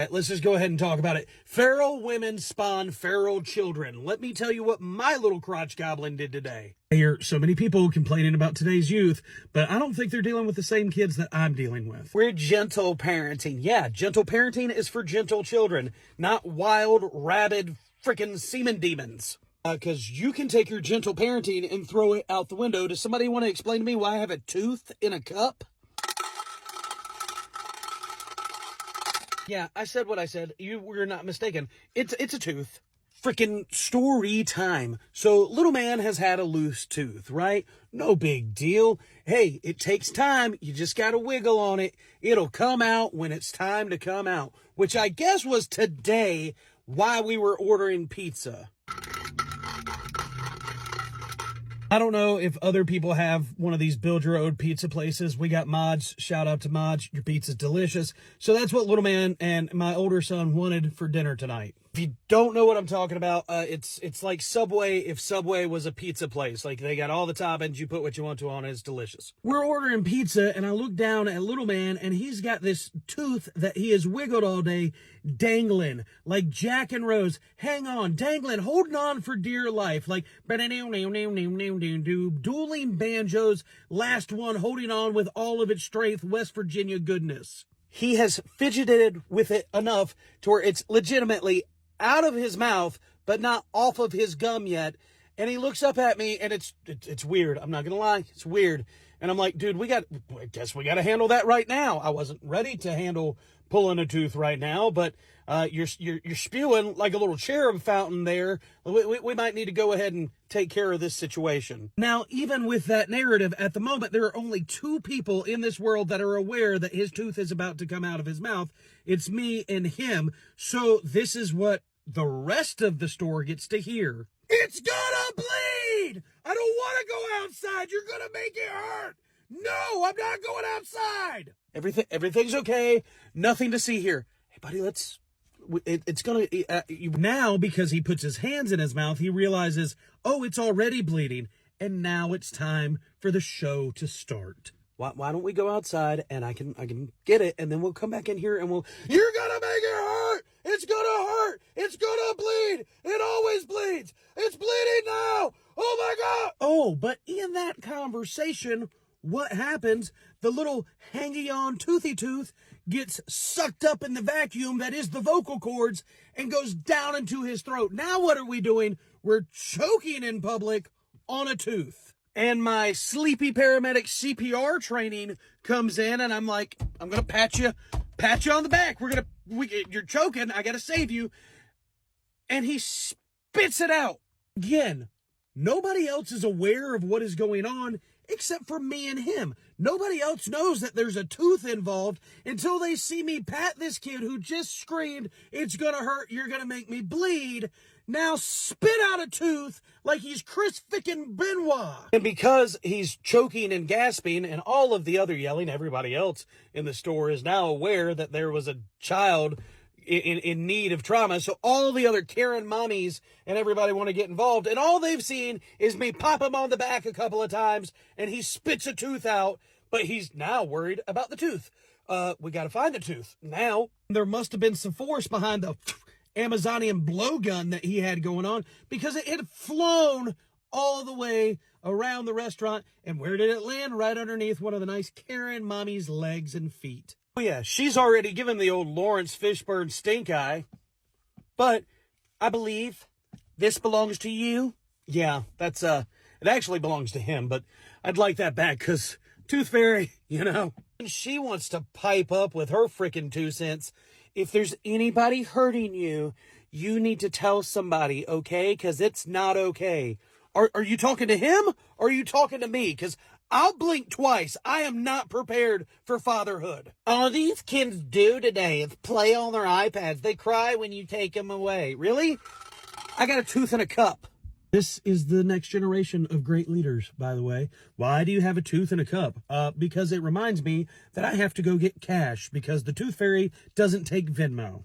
Let's just go ahead and talk about it. Feral women spawn feral children. Let me tell you what my little crotch goblin did today. I hear so many people complaining about today's youth, but I don't think they're dealing with the same kids that I'm dealing with. We're gentle parenting. Yeah, gentle parenting is for gentle children, not wild, rabid, freaking semen demons. Because you can take your gentle parenting and throw it out the window. Does somebody want to explain to me why I have a tooth in a cup? Yeah, I said what I said. You were not mistaken. It's a tooth. Freaking story time. So, little man has had a loose tooth, right? No big deal. Hey, it takes time. You just gotta wiggle on it. It'll come out when it's time to come out. Which I guess was today while we were ordering pizza. I don't know if other people have one of these build your own pizza places. We got Mods. Shout out to Mods. Your pizza's delicious. So that's what little man and my older son wanted for dinner tonight. If you don't know what I'm talking about, it's like Subway if Subway was a pizza place. Like, they got all the toppings, you put what you want to on it, it's delicious. We're ordering pizza, and I look down at little man, and he's got this tooth that he has wiggled all day, dangling, like Jack and Rose. Hang on, dangling, holding on for dear life, like dueling banjos, last one holding on with all of its strength, West Virginia goodness. He has fidgeted with it enough to where it's legitimately out of his mouth, but not off of his gum yet. And he looks up at me, and it's weird. I'm not gonna lie, it's weird. And I'm like, dude, I guess we got to handle that right now. I wasn't ready to handle pulling a tooth right now, but you're spewing like a little cherub fountain there. We might need to go ahead and take care of this situation. Now, even with that narrative, at the moment, there are only 2 people in this world that are aware that his tooth is about to come out of his mouth. It's me and him. So this is what the rest of the store gets to hear. It's gonna bleed! I don't want to go outside. You're gonna make it hurt. No, I'm not going outside. Everything's okay. Nothing to see here. Hey, buddy, it's gonna, now, because he puts his hands in his mouth, he realizes, oh, it's already bleeding. And now it's time for the show to start. Why don't we go outside and I can get it, and then we'll come back in here and you're gonna make it hurt! It's gonna hurt! It's gonna bleed! It always bleeds! It's bleeding now! Oh my God! Oh, but in that conversation, what happens? The little hanging on toothy tooth gets sucked up in the vacuum that is the vocal cords and goes down into his throat. Now what are we doing? We're choking in public on a tooth. And my sleepy paramedic CPR training comes in, and I'm like, I'm gonna pat you on the back. You're choking. I gotta save you. And he spits it out. Again, nobody else is aware of what is going on except for me and him. Nobody else knows that there's a tooth involved until they see me pat this kid who just screamed, "It's gonna hurt, you're gonna make me bleed," now spit out a tooth like he's Chris frickin' Benoit. And because he's choking and gasping and all of the other yelling, everybody else in the store is now aware that there was a child in need of trauma. So all the other Karen mommies and everybody want to get involved. And all they've seen is me pop him on the back a couple of times and he spits a tooth out, but he's now worried about the tooth. We got to find the tooth. Now, there must have been some force behind the Amazonian blowgun that he had going on, because it had flown all the way around the restaurant. And where did it land? Right underneath one of the nice Karen mommy's legs and feet. Oh yeah, she's already given the old Lawrence Fishburne stink eye. But I believe this belongs to you. Yeah, it actually belongs to him, but I'd like that back, because Tooth Fairy, she wants to pipe up with her frickin' 2 cents. If there's anybody hurting you, you need to tell somebody, okay? Because it's not okay. Are you talking to him, or are you talking to me? Because I'll blink twice. I am not prepared for fatherhood. All these kids do today is play on their iPads. They cry when you take them away. Really? I got a tooth in a cup. This is the next generation of great leaders, by the way. Why do you have a tooth in a cup? Because it reminds me that I have to go get cash, because the Tooth Fairy doesn't take Venmo.